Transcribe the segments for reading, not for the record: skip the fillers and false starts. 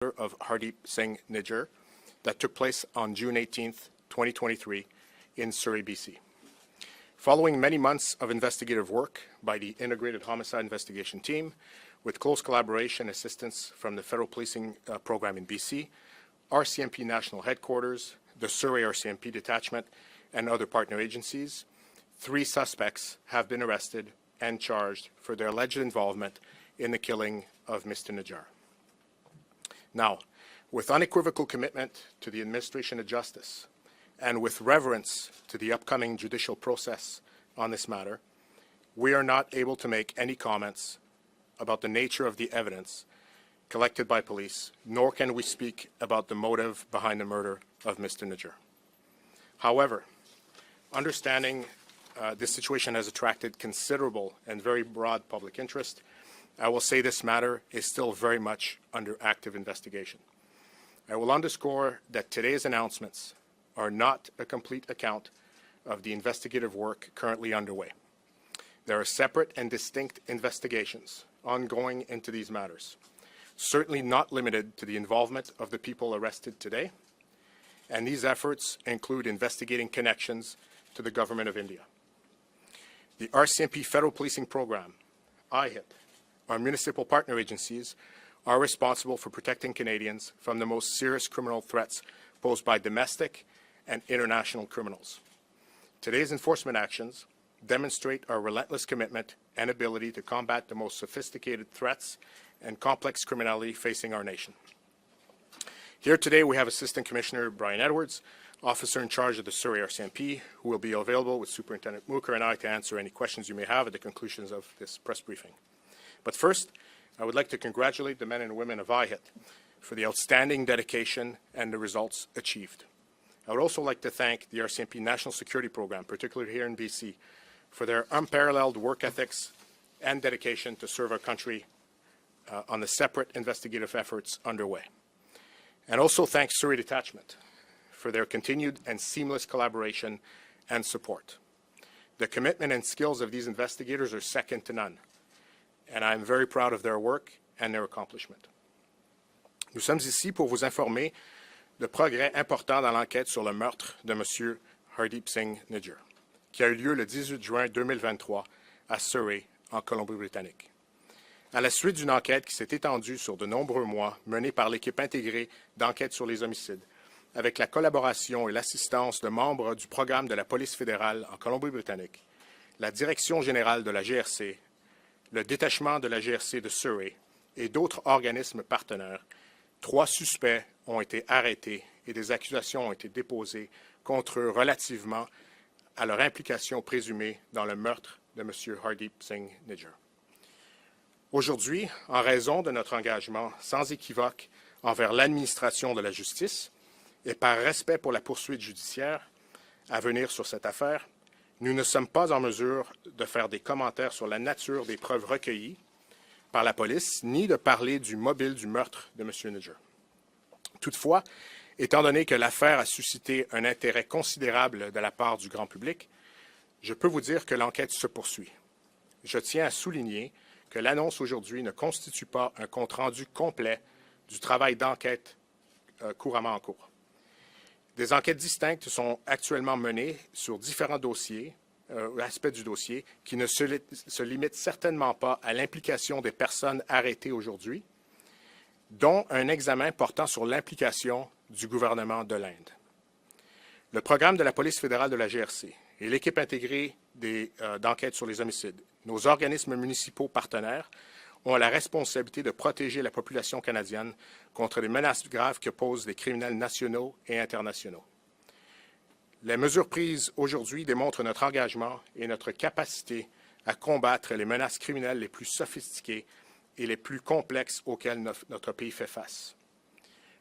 of Hardeep Singh Nijjar that took place on June 18, 2023 in Surrey, BC. Following many months of investigative work by the Integrated Homicide Investigation Team, with close collaboration and assistance from the Federal Policing Program in BC, RCMP National Headquarters, the Surrey RCMP Detachment, and other partner agencies, 3 suspects have been arrested and charged for their alleged involvement in the killing of Mr. Nijjar. Now, with unequivocal commitment to the administration of justice and with reverence to the upcoming judicial process on this matter, we are not able to make any comments about the nature of the evidence collected by police, nor can we speak about the motive behind the murder of Mr. Nijjar. However, understanding this situation has attracted considerable and very broad public interest, I will say this matter is still very much under active investigation. I will underscore that today's announcements are not a complete account of the investigative work currently underway. There are separate and distinct investigations ongoing into these matters, certainly not limited to the involvement of the people arrested today, and these efforts include investigating connections to the Government of India. The RCMP Federal Policing Program, IHIT, our municipal partner agencies, are responsible for protecting Canadians from the most serious criminal threats posed by domestic and international criminals. Today's enforcement actions demonstrate our relentless commitment and ability to combat the most sophisticated threats and complex criminality facing our nation. Here today we have Assistant Commissioner Brian Edwards, Officer in charge of the Surrey RCMP, who will be available with Superintendent Mooker and I to answer any questions you may have at the conclusions of this press briefing. But first, I would like to congratulate the men and women of IHIT for the outstanding dedication and the results achieved. I would also like to thank the RCMP National Security Program, particularly here in BC, for their unparalleled work ethics and dedication to serve our country on the separate investigative efforts underway. And also thank Surrey Detachment for their continued and seamless collaboration and support. The commitment and skills of these investigators are second to none, and I am very proud of their work and their accomplishment. Nous sommes ici pour vous informer de progrès importants dans l'enquête sur le meurtre de M. Hardeep Singh Nijjar, qui a eu lieu le 18 juin 2023 à Surrey, en Colombie-Britannique. À la suite d'une enquête qui s'est étendue sur de nombreux mois, menée par l'équipe intégrée d'enquête sur les homicides, avec la collaboration et l'assistance de membres du programme de la police fédérale en Colombie-Britannique, la direction générale de la GRC, le détachement de la GRC de Surrey et d'autres organismes partenaires, 3 suspects ont été arrêtés et des accusations ont été déposées contre eux relativement à leur implication présumée dans le meurtre de M. Hardeep Singh Nijjar. Aujourd'hui, en raison de notre engagement sans équivoque envers l'administration de la justice et par respect pour la poursuite judiciaire à venir sur cette affaire, nous ne sommes pas en mesure de faire des commentaires sur la nature des preuves recueillies par la police, ni de parler du mobile du meurtre de M. Nijjar. Toutefois, étant donné que l'affaire a suscité un intérêt considérable de la part du grand public, je peux vous dire que l'enquête se poursuit. Je tiens à souligner que l'annonce aujourd'hui ne constitue pas un compte-rendu complet du travail d'enquête couramment en cours. Des enquêtes distinctes sont actuellement menées sur différents dossiers, aspects du dossier, qui ne se limitent certainement pas à l'implication des personnes arrêtées aujourd'hui, dont un examen portant sur l'implication du gouvernement de l'Inde. Le programme de la police fédérale de la GRC et l'équipe intégrée d'enquête sur les homicides, nos organismes municipaux partenaires, ont la responsabilité de protéger la population canadienne contre les menaces graves que posent des criminels nationaux et internationaux. Les mesures prises aujourd'hui démontrent notre engagement et notre capacité à combattre les menaces criminelles les plus sophistiquées et les plus complexes auxquelles notre pays fait face.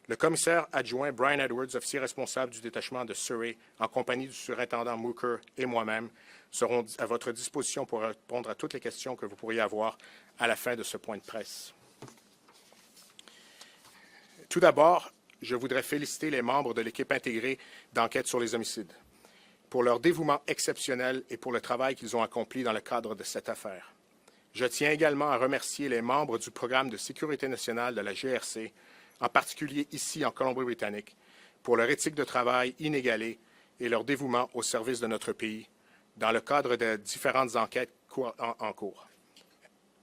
Le commissaire adjoint Brian Edwards, officier responsable du détachement de Surrey, en compagnie du surintendant Mooker et moi-même, seront à votre disposition pour répondre à toutes les questions que vous pourriez avoir à la fin de ce point de presse. Tout d'abord, je voudrais féliciter les membres de l'équipe intégrée d'enquête sur les homicides pour leur dévouement exceptionnel et pour le travail qu'ils ont accompli dans le cadre de cette affaire. Je tiens également à remercier les membres du programme de sécurité nationale de la GRC en particulier ici en Colombie-Britannique, pour leur éthique de travail inégalée et leur dévouement au service de notre pays dans le cadre de différentes enquêtes en cours,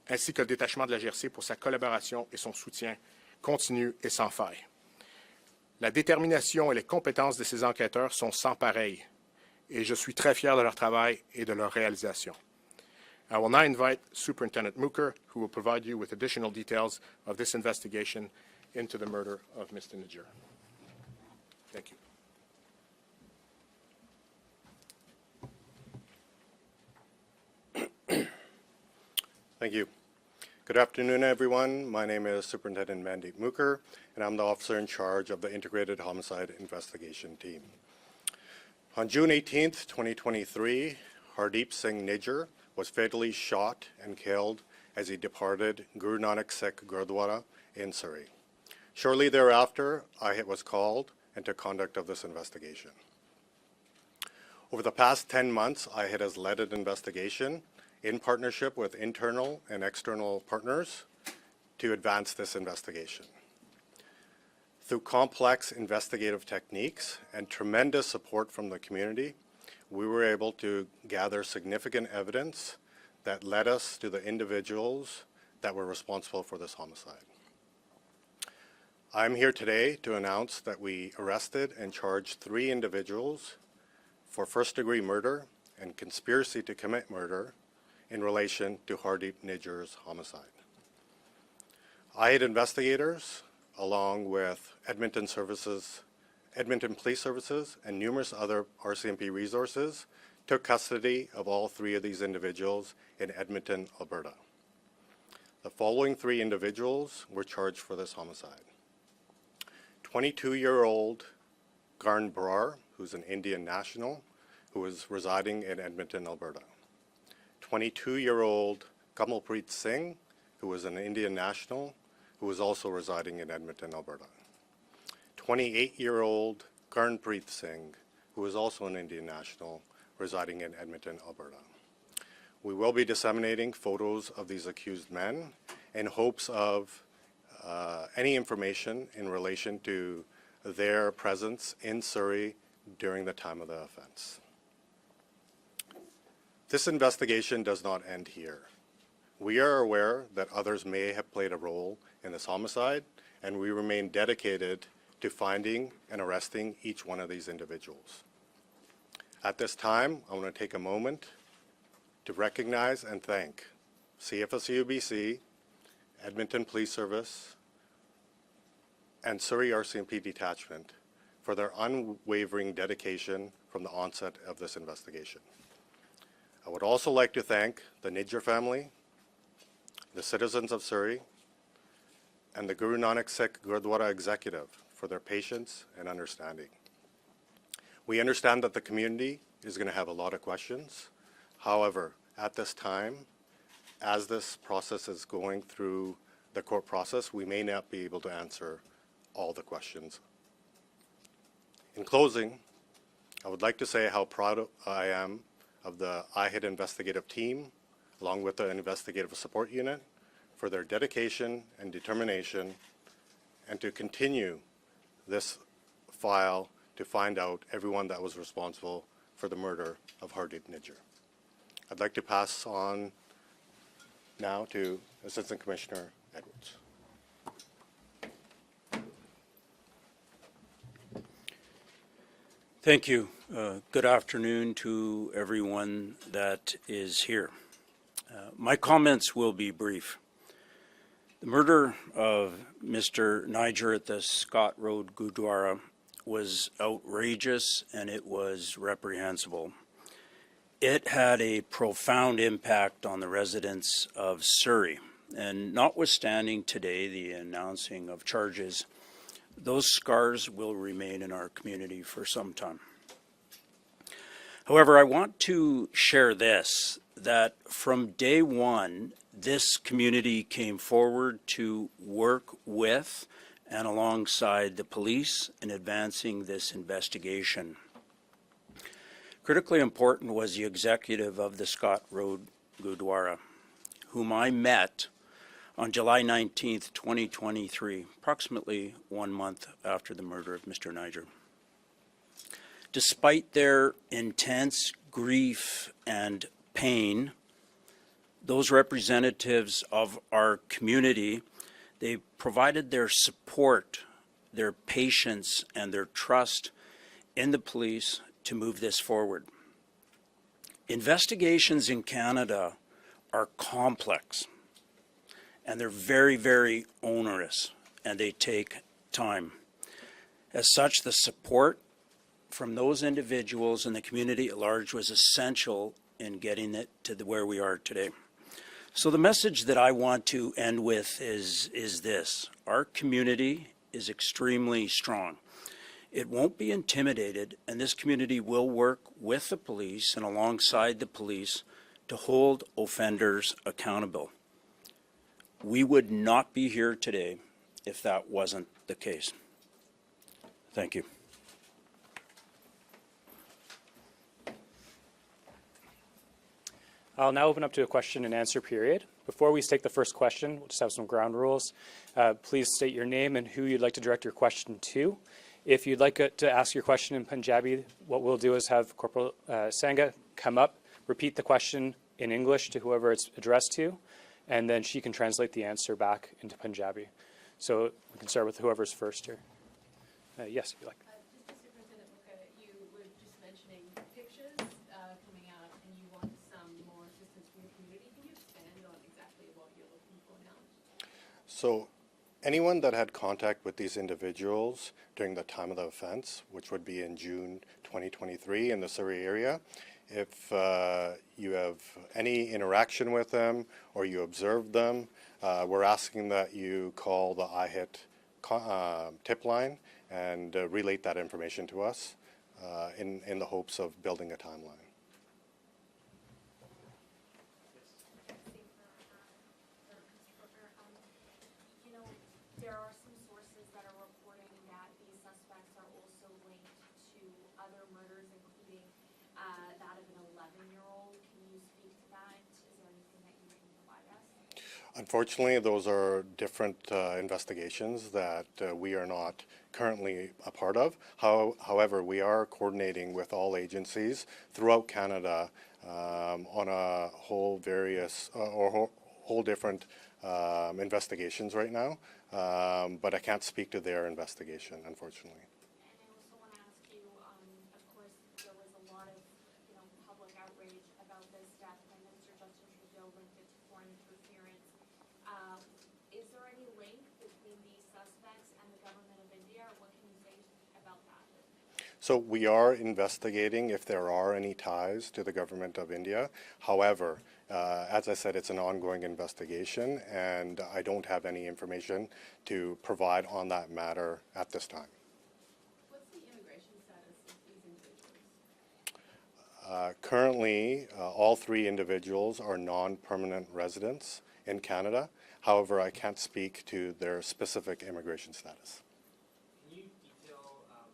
ainsi que le détachement de la GRC pour sa collaboration et son soutien continu et sans faille. La détermination et les compétences de ces enquêteurs sont sans pareil, et je suis très fier de leur travail et de leur réalisation. I will now invite Superintendent Mooker, who will provide you with additional details of this investigation into the murder of Mr. Nijjar. Thank you. Thank you. Good afternoon, everyone. My name is Superintendent Hardeep Mooker, and I'm the officer in charge of the Integrated Homicide Investigation Team. On June 18th, 2023, Hardeep Singh Nijjar was fatally shot and killed as he departed Guru Nanak Sikh Gurdwara in Surrey. Shortly thereafter, I was called into conduct of this investigation. Over the past 10 months, I has led an investigation in partnership with internal and external partners to advance this investigation. Through complex investigative techniques and tremendous support from the community, we were able to gather significant evidence that led us to the individuals that were responsible for this homicide. I'm here today to announce that we arrested and charged 3 individuals for first-degree murder and conspiracy to commit murder in relation to Hardeep Nijjar's homicide. I had investigators, along with Edmonton Police Services, and numerous other RCMP resources, took custody of all 3 of these individuals in Edmonton, Alberta. The following 3 individuals were charged for this homicide. 22-year-old Garn Brar, who's an Indian national, who was residing in Edmonton, Alberta. 22-year-old Kamalpreet Singh, who was an Indian national, who was also residing in Edmonton, Alberta. 28-year-old Garnpreet Singh, who is also an Indian national, residing in Edmonton, Alberta. We will be disseminating photos of these accused men in hopes of any information in relation to their presence in Surrey during the time of the offense. This investigation does not end here. We are aware that others may have played a role in this homicide, and we remain dedicated to finding and arresting each one of these individuals. At this time, I want to take a moment to recognize and thank CFSUBC, Edmonton Police Service, and Surrey RCMP Detachment for their unwavering dedication from the onset of this investigation. I would also like to thank the Nijjar family, the citizens of Surrey, and the Guru Nanak Sikh Gurdwara executive for their patience and understanding. We understand that the community is going to have a lot of questions. However, at this time, as this process is going through the court process, we may not be able to answer all the questions. In closing, I would like to say how proud I am of the IHID investigative team, along with the investigative support unit, for their dedication and determination, and to continue this file to find out everyone that was responsible for the murder of Hardeep Nijjar. I'd like to pass on now to Assistant Commissioner Edwards. Thank you. Good afternoon to everyone that is here. My comments will be brief. The murder of Mr. Nijjar at the Scott Road Gurdwara was outrageous and it was reprehensible. It had a profound impact on the residents of Surrey, and notwithstanding today the announcing of charges, those scars will remain in our community for some time. However, I want to share this, that from day one, this community came forward to work with and alongside the police in advancing this investigation. Critically important was the executive of the Scott Road Gurdwara, whom I met on July 19th, 2023, approximately 1 month after the murder of Mr. Nijjar. Despite their intense grief and pain, those representatives of our community, they provided their support, their patience, and their trust in the police to move this forward. Investigations in Canada are complex, and they're very, very onerous, and they take time. As such, the support from those individuals and the community at large was essential in getting it to where we are today. So the message that I want to end with is this. Our community is extremely strong. It won't be intimidated, and this community will work with the police and alongside the police to hold offenders accountable. We would not be here today if that wasn't the case. Thank you. I'll now open up to a question and answer period. Before we take the first question, we'll just have some ground rules. Please state your name and who you'd like to direct your question to. If you'd like to ask your question in Punjabi, what we'll do is have Corporal Sangha come up, repeat the question in English to whoever it's addressed to, and then she can translate the answer back into Punjabi. So we can start with whoever's first here. Yes, if you like. Just Superintendent Muka, you were just mentioning pictures coming out and you want some more assistance from the community. Can you expand on exactly what you're looking for now? So anyone that had contact with these individuals during the time of the offense, which would be in June 2023 in the Surrey area, if you have any interaction with them or you observed them, we're asking that you call the IHIT tip line and relate that information to us in the hopes of building a timeline. You know, there are some sources that are reporting that these suspects are also linked to other murders, including that of an 11-year-old. Can you speak to that? Is there anything that you can provide us? Unfortunately, those are different investigations that we are not currently a part of. However, we are coordinating with all agencies throughout Canada on a whole different investigations right now, but I can't speak to their investigation, unfortunately. And I also want to ask you, of course, there was a lot of, public outrage about this death. Prime Minister Justin Trudeau linked it to foreign interference. Is there any link between these suspects and the government of India, or what can you say about that? So we are investigating if there are any ties to the government of India. However, as I said, it's an ongoing investigation, and I don't have any information to provide on that matter at this time. What's the immigration status of these individuals? Currently, all three individuals are non-permanent residents in Canada. However, I can't speak to their specific immigration status. Can you detail how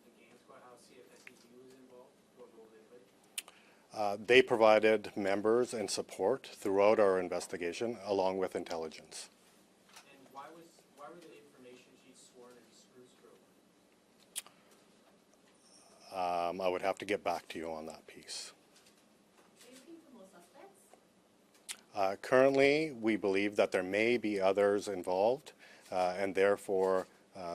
the Games Squad, how CFSEU was involved, what role they played? They provided members and support throughout our investigation, along with intelligence. And why were the information sheets sworn and screw? I would have to get back to you on that piece. Are you looking for more suspects? Currently, we believe that there may be others involved, and therefore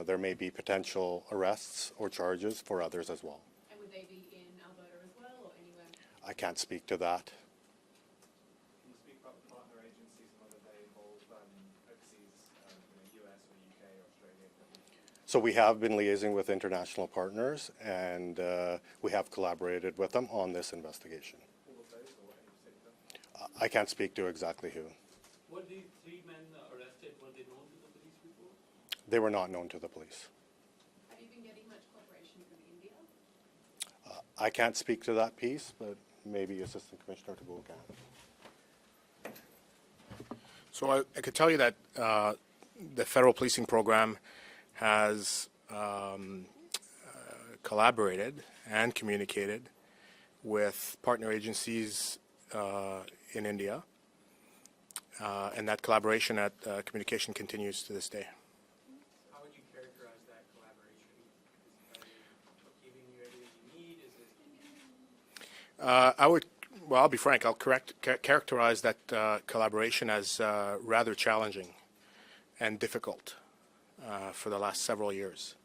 there may be potential arrests or charges for others as well. And would they be in Alberta as well or anywhere? I can't speak to that. Can you speak about the partner agencies and whether they involve overseas, US or UK or Australia? So we have been liaising with international partners, and we have collaborated with them on this investigation. All of those or any particular? I can't speak to exactly who. Were the three men arrested, were they known to the police before? They were not known to the police. Have you been getting much cooperation from India? I can't speak to that piece, but maybe Assistant Commissioner Tagul can. So I could tell you that the federal policing program has collaborated and communicated with partner agencies in India. And that collaboration, that communication continues to this day. How would you characterize that collaboration? Are they giving you everything you need? Is it? Well, I'll be frank, I'll characterize that collaboration as rather challenging and difficult for the last several years.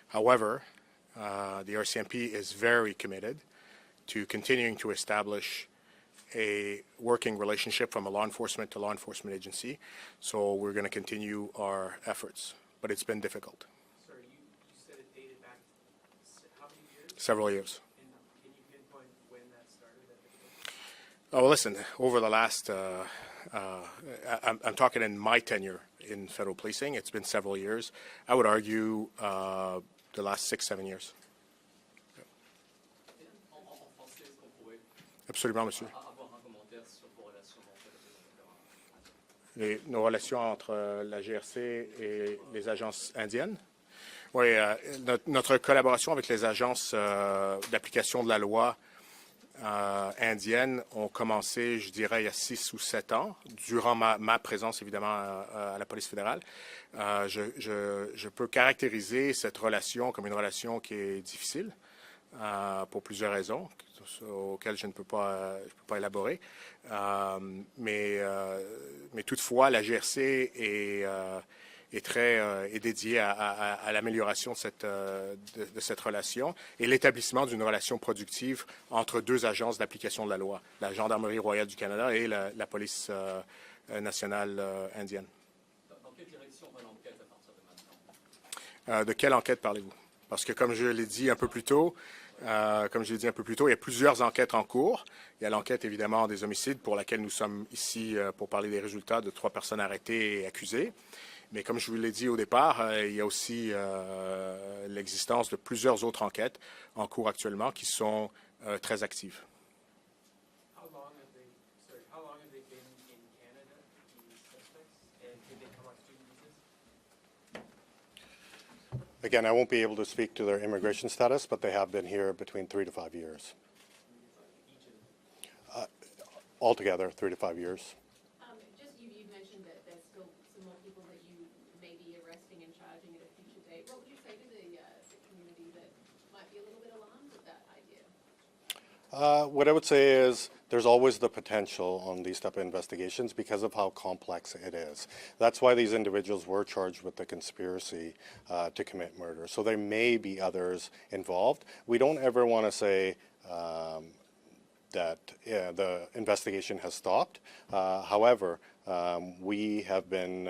However, the RCMP is very committed to continuing to establish a working relationship from a law enforcement to law enforcement agency. So we're going to continue our efforts, but it's been difficult. Sorry, you said it dated back how many years? Several years. And can you pinpoint when that started? Oh, well, listen, over the last, I'm talking in my tenure in federal policing, it's been several years. I would argue the last 6-7 years. En français, est-ce qu'on pourrait Absolument, monsieur. avoir un commentaire sur vos relations Nos relations entre la GRC et les agences indiennes. Oui, notre collaboration avec les agences d'application de la loi indienne ont commencé, je dirais, il y a 6 ou 7 ans, durant ma présence, évidemment, à la police fédérale. Je peux caractériser cette relation comme une relation qui est difficile pour plusieurs raisons, auxquelles je ne peux pas élaborer. Mais toutefois, la GRC est dédiée à l'amélioration de cette relation et l'établissement d'une relation productive entre deux agences d'application de la loi, la Gendarmerie royale du Canada et la police nationale indienne. Dans quelle direction va l'enquête à partir de maintenant? De quelle enquête parlez-vous? Parce que comme je l'ai dit un peu plus tôt, il y a plusieurs enquêtes en cours. Il y a l'enquête, évidemment, des homicides pour laquelle nous sommes ici pour parler des résultats de 3 personnes arrêtées et accusées. Mais comme je vous l'ai dit au départ, il y a aussi l'existence de plusieurs autres enquêtes en cours actuellement qui sont très actives. How long have they been in Canada, these suspects, and did they come on student visas? Again, I won't be able to speak to their immigration status, but they have been here between 3 to 5 years. Altogether, 3 to 5 years. Just you mentioned that there's still some more people that you may be arresting and charging at a future date. What would you say to the Sikh community that might be a little bit alarmed at that idea? What I would say is there's always the potential on these type of investigations because of how complex it is. That's why these individuals were charged with the conspiracy to commit murder. So there may be others involved. We don't ever want to say that the investigation has stopped. However, we have been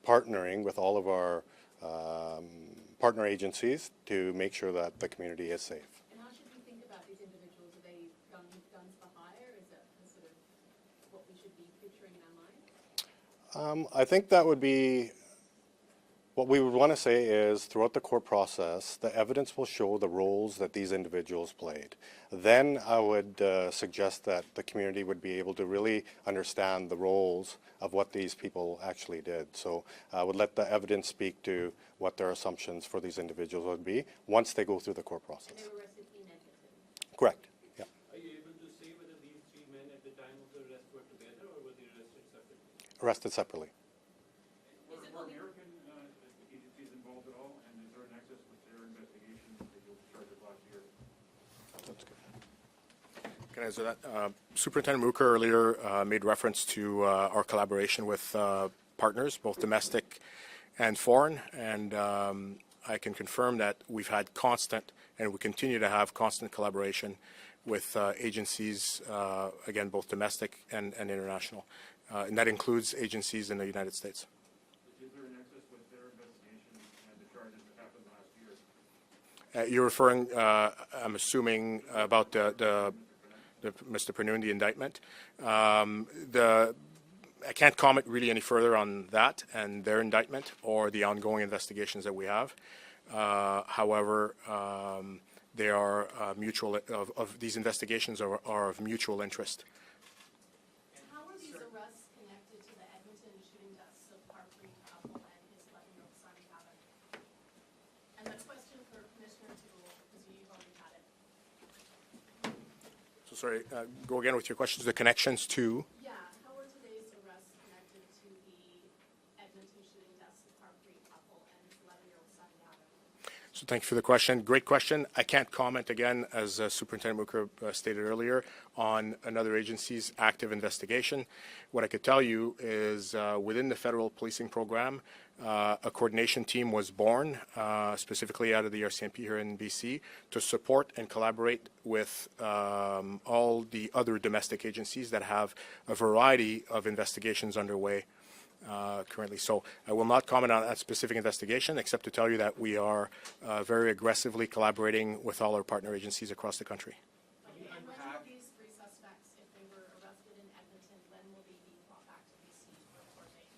partnering with all of our partner agencies to make sure that the community is safe. And how should we think about these individuals? Are they guns for hire? Is that sort of what we should be picturing in our minds? I think that would be, what we would want to say is throughout the court process, the evidence will show the roles that these individuals played. Then I would suggest that the community would be able to really understand the roles of what these people actually did. So I would let the evidence speak to what their assumptions for these individuals would be once they go through the court process. They were arrested in Edmonton. Correct. Yeah. Are you able to say whether these 3 men at the time of the arrest were together or were they arrested separately? Arrested separately. Were American agencies involved at all, and is there an access with their investigation that you started last year? That's good. Can I answer that? Superintendent Mooker earlier made reference to our collaboration with partners, both domestic and foreign, and I can confirm that we've had constant, and we continue to have constant collaboration with agencies, again, both domestic and international. And that includes agencies in the United States. Is there an access with their investigation and the charges that happened last year? You're referring, I'm assuming, about the Mr. Pernoon, the indictment. I can't comment really any further on that and their indictment or the ongoing investigations that we have. However, they are mutual. Of these investigations are of mutual interest. And how were these arrests connected to the Edmonton shooting deaths of Harpreet Apple and his 11-year-old son, Gavin? And the question for Commissioner Toole, because you've already had it. So sorry, go again with your questions. The connections to? Yeah, how were today's arrests So thank you for the question. Great question. I can't comment again, as Superintendent Mooker stated earlier, on another agency's active investigation. What I could tell you is within the federal policing program, a coordination team was born, specifically out of the RCMP here in BC, to support and collaborate with all the other domestic agencies that have a variety of investigations underway currently. So I will not comment on that specific investigation, except to tell you that we are very aggressively collaborating with all our partner agencies across the country. And when will these three suspects, if they were arrested in Edmonton, when will they be brought back to BC for court date?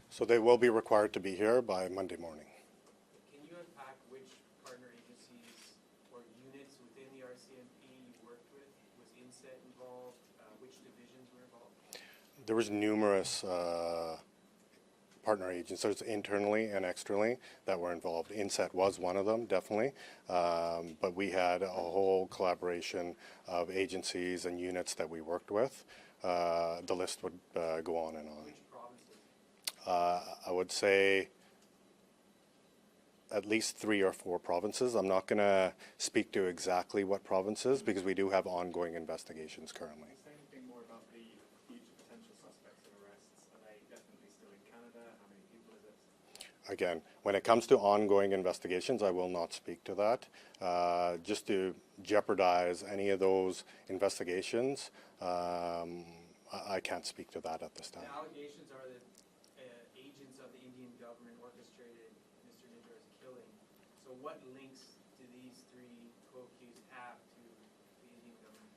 So they will be required to be here by Monday morning. Can you unpack which partner agencies or units within the RCMP you worked with? Was INSET involved? Which divisions were involved? There was numerous partner agencies internally and externally that were involved. INSET was one of them, definitely, but we had a whole collaboration of agencies and units that we worked with. The list would go on and on. Which provinces? I would say at least 3 or 4 provinces. I'm not going to speak to exactly what provinces because we do have ongoing investigations currently. Say anything more about the future potential suspects and arrests? Are they definitely still in Canada? How many people is it? Again, when it comes to ongoing investigations, I will not speak to that. Just to jeopardize any of those investigations, I can't speak to that at this time. The allegations are that agents of the Indian government orchestrated Mr. Nijjar's killing. So what links do these 3 co-accused have to the Indian government?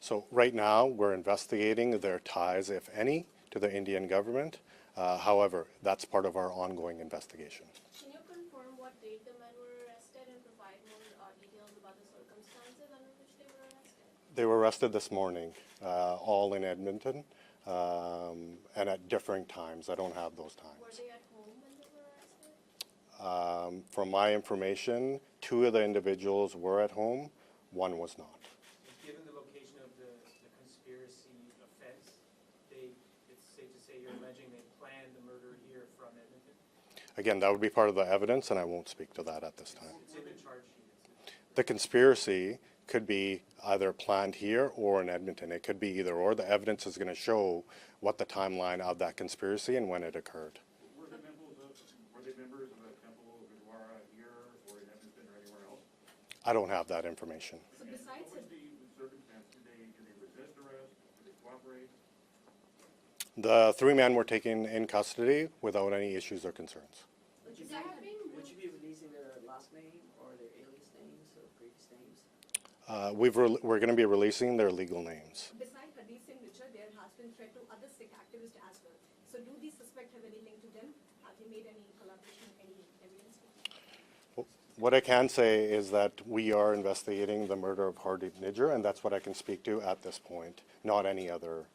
So right now, we're investigating their ties, if any, to the Indian government. However, that's part of our ongoing investigation. Can you confirm what date the men were arrested and provide more details about the circumstances under which they were arrested? They were arrested this morning, all in Edmonton, and at differing times. I don't have those times. Were they at home when they were arrested? From my information, 2 of the individuals were at home, 1 was not. Given the location of the conspiracy offense, it's safe to say you're alleging they planned the murder here from Edmonton? Again, that would be part of the evidence, and I won't speak to that at this time. It's in the charge sheet. The conspiracy could be either planned here or in Edmonton. It could be either or. The evidence is going to show what the timeline of that conspiracy and when it occurred. Were they members of a temple of Gurdwara here or in Edmonton or anywhere else? I don't have that information. So besides What was the circumstance? Did they resist arrest? Did they cooperate? The 3 men were taken in custody without any issues or concerns. would you be releasing their last name or their alias names or previous names? We're going to be releasing their legal names. Besides Hardeep Singh Nijjar, there has been threat to other Sikh activists as well. So do these suspects have any link to them? Have they made any collaboration, any evidence? What I can say is that we are investigating the murder of Hardeep Nijjar, and that's what I can speak to at this point, not any other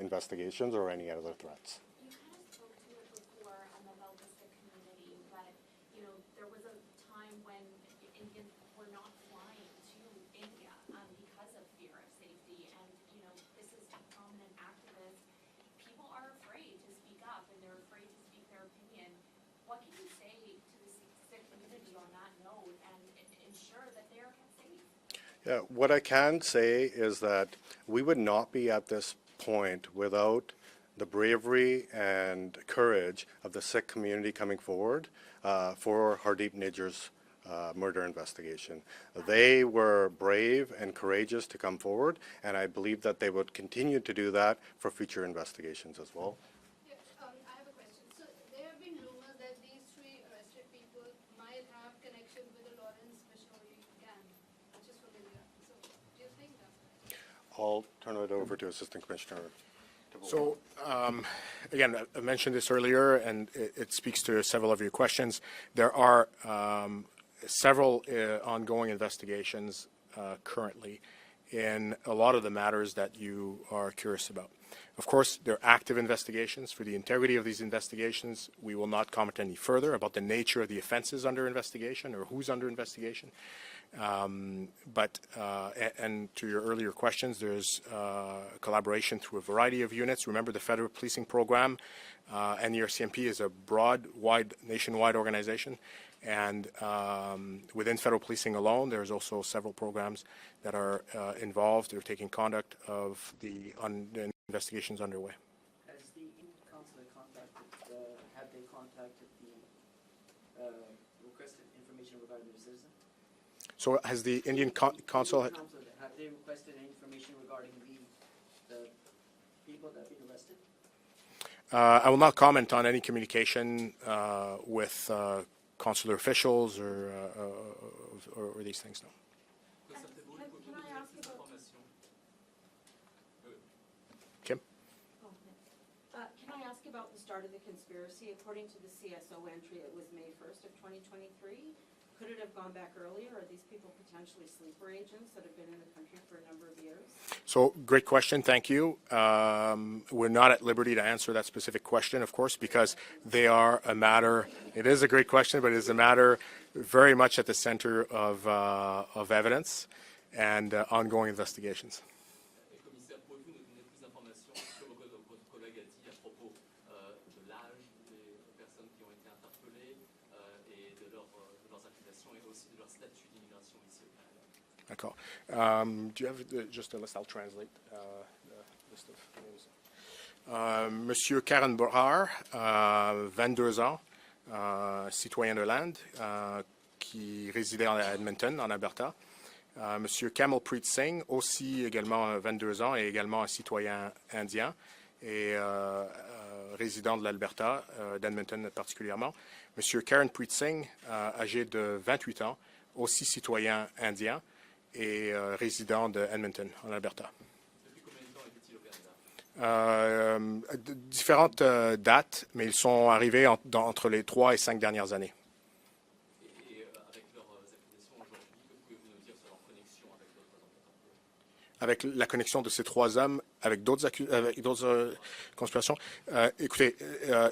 investigations or any other threats. You kind of spoke to it before about the Sikh community, but there was a time when Indians were not flying to India because of fear of safety, and this is prominent activists. People are afraid to speak up, and they're afraid to speak their opinion. What can you say to the Sikh community on that note and ensure that they are kept safe? Yeah, what I can say is that we would not be at this point without the bravery and courage of the Sikh community coming forward for Hardeep Nijjar's murder investigation. They were brave and courageous to come forward, and I believe that they would continue to do that for future investigations as well. Yeah, I have a question. So there have been rumors that these 3 arrested people might have connections with the Lawrence missionary gang, which is from India. So do you think that's right? I'll turn it over to Assistant Commissioner. So, again, I mentioned this earlier, and it speaks to several of your questions. There are several ongoing investigations currently in a lot of the matters that you are curious about. Of course, there are active investigations. For the integrity of these investigations, we will not comment any further about the nature of the offenses under investigation or who's under investigation. And to your earlier questions, there's collaboration through a variety of units. Remember, the federal policing program And the RCMP is a broad, nationwide organization. And within federal policing alone, there's also several programs that are involved. They're taking conduct of the investigations underway. Has the Indian consulate have they contacted the requested information regarding their citizen? So has the Indian consul... Have they requested any information regarding the people that have been arrested? I will not comment on any communication with consular officials or these things, no. Can I ask about, Kim? can I ask about the start of the conspiracy? According to the CSO entry, it was May 1st of 2023. Could it have gone back earlier? Are these people potentially sleeper agents that have been in the country for a number of years? So, great question, thank you. We're not at liberty to answer that specific question, of course, because they are a matter, it is a great question, but it is a matter very much at the center of evidence and ongoing investigations. Et commissaire, pouvez-vous nous donner plus d'informations sur ce que votre collègue a dit à propos de l'âge des personnes qui ont été interpellées et de leurs accusations et aussi de leur statut d'immigration ici au Canada? D'accord. Do you have just a list? I'll translate the list of names. Monsieur Karen Borhar, 22 ans, citoyen de l'Inde, qui résidait à Edmonton, en Alberta. Monsieur Kamalpreet Singh, aussi également 22 ans et également un citoyen indien et résident de l'Alberta, d'Edmonton particulièrement. Monsieur Karanpreet Singh, âgé de 28 ans, aussi citoyen indien et résident de Edmonton, en Alberta. Depuis combien de temps était-il au Canada? Différentes dates, mais ils sont arrivés entre les 3 et 5 dernières années. Et avec leurs accusations aujourd'hui, que pouvez-vous nous dire sur leur connexion avec d'autres enquêteurs? Avec la connexion de ces 3 hommes avec d'autres conspirations. Écoutez,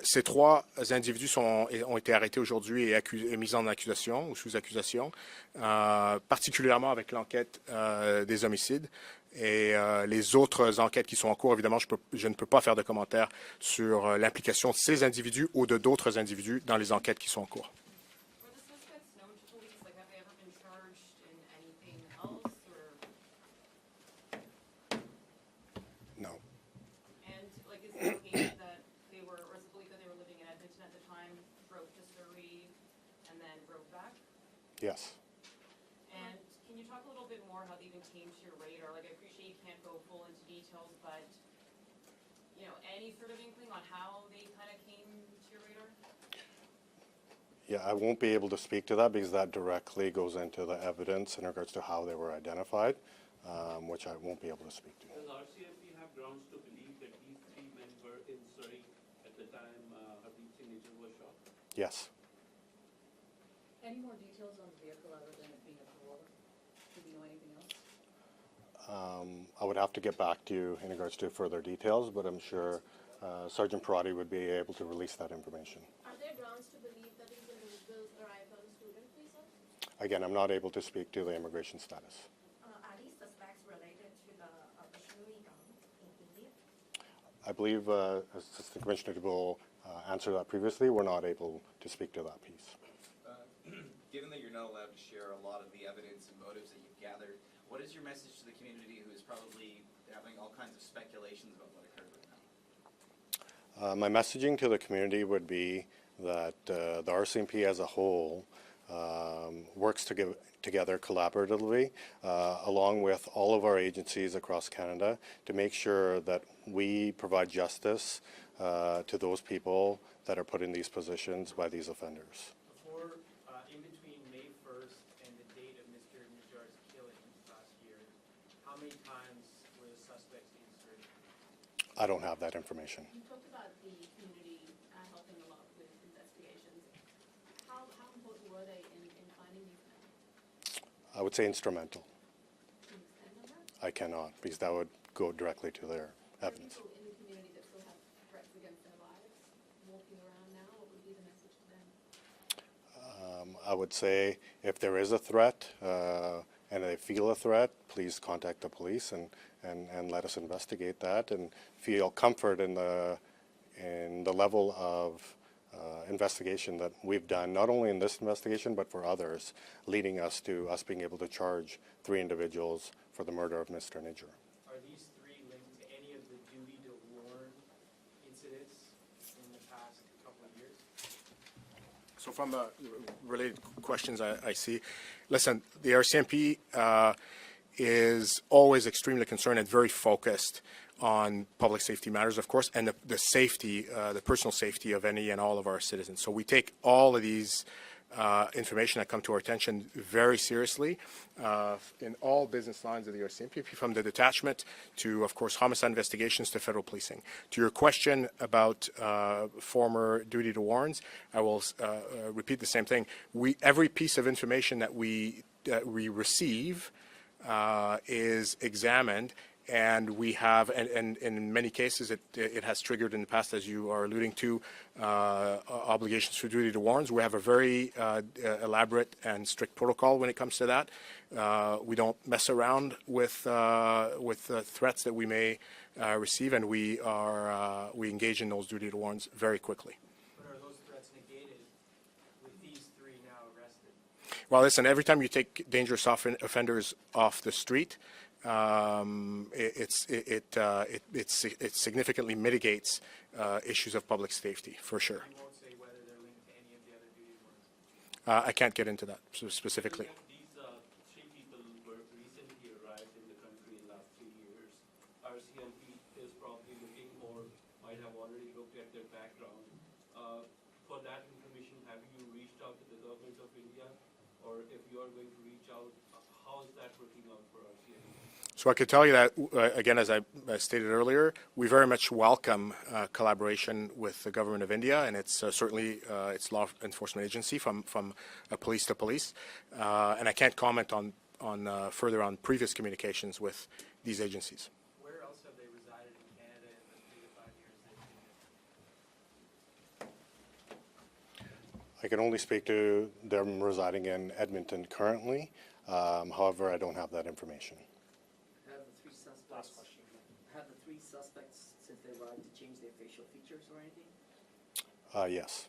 ces 3 individus ont été arrêtés aujourd'hui et mis en accusation ou sous accusation, particulièrement avec l'enquête des homicides. Et les autres enquêtes qui sont en cours, évidemment, je ne peux pas faire de commentaires sur l'implication de ces individus ou de d'autres individus dans les enquêtes qui sont en cours. Were the suspects known to police? Like, have they ever been charged in anything else, or? No. And, like, is it allegation that they were, or is it believed that they were living in Edmonton at the time, drove to Surrey, and then drove back? Yes. And can you talk a little bit more how they even came to your radar? Like, I appreciate you can't go full into details, but, you know, any sort of inkling on how they kind of came to your radar? Yeah, I won't be able to speak to that because that directly goes into the evidence in regards to how they were identified, which I won't be able to speak to. Does RCMP have grounds to believe that these 3 men were in Surrey at the time Hardeep Singh Nijjar was shot? Yes. Any more details on the vehicle other than it being a Corolla? Do we know anything else? I would have to get back to you in regards to further details, but I'm sure Sergeant Parati would be able to release that information. Are there grounds to believe that these individuals arrived on student visa? Again, I'm not able to speak to the immigration status. Are these suspects related to the machinery gun in India? I believe Assistant Commissioner will answer that previously. We're not able to speak to that piece. Given that you're not allowed to share a lot of the evidence and motives that you've gathered, what is your message to the community who is probably having all kinds of speculations about what occurred right now? My messaging to the community would be that the RCMP as a whole works together collaboratively along with all of our agencies across Canada to make sure that we provide justice to those people that are put in these positions by these offenders. Before, in between May 1st and the date of Mr. Nijjar's killing last year, how many times were the suspects in Surrey? I don't have that information. You talked about the community helping a lot with investigations. How important were they in finding these men? I would say instrumental. Can you expand on that? I cannot because that would go directly to their Are evidence. people in the community that still have threats against their lives walking around now? What would be the message to them? I would say if there is a threat and they feel a threat, please contact the police and let us investigate that and feel comfort in in the level of investigation that we've done, not only in this investigation, but for others, leading us to us being able to charge 3 individuals for the murder of Mr. Nijjar. Are these 3 linked to any of the duty to warn incidents in the past couple of years? So from the related questions I see, listen, the RCMP is always extremely concerned and very focused on public safety matters, of course, and the safety, the personal safety of any and all of our citizens. So we take all of these information that come to our attention very seriously in all business lines of the RCMP, from the detachment to, of course, homicide investigations to federal policing. To your question about former duty to warns, I will repeat the same thing. Every piece of information that we receive is examined, and we have, and in many cases, it has triggered in the past, as you are alluding to, obligations for duty to warns. We have a very elaborate and strict protocol when it comes to that. We don't mess around with threats that we may receive, and we engage in those duty to warns very quickly. But are those threats negated with these 3 now arrested? Well, listen, every time you take dangerous offenders off the street, it significantly mitigates issues of public safety, for sure. You won't say whether they're linked to any of the other duty warrants? I can't get into that specifically. These 3 people were recently arrived in the country in the last 3 years. RCMP is probably looking or might have already looked at their background. For that information, have you reached out to the government of India? Or if you are going to reach out, how is that working out for RCMP? So I could tell you that, again, as I stated earlier, we very much welcome collaboration with the government of India, and it's certainly its law enforcement agency from police to police. And I can't comment on further on previous communications with these agencies. Where else have they resided in Canada in the 3 to 5 years they've been here? I can only speak to them residing in Edmonton currently. However, I don't have that information. Have the 3 suspects, since they arrived, to change their facial features or anything? Yes.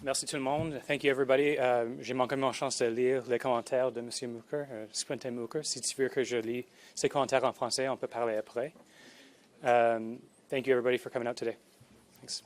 Merci tout le monde. Thank you, everybody. J'ai manqué ma chance de lire les commentaires de M. Mooker, Superintendent Mooker. Si tu veux que je lis ses commentaires en français, on peut parler après. Thank you, everybody, for coming out today. Thanks.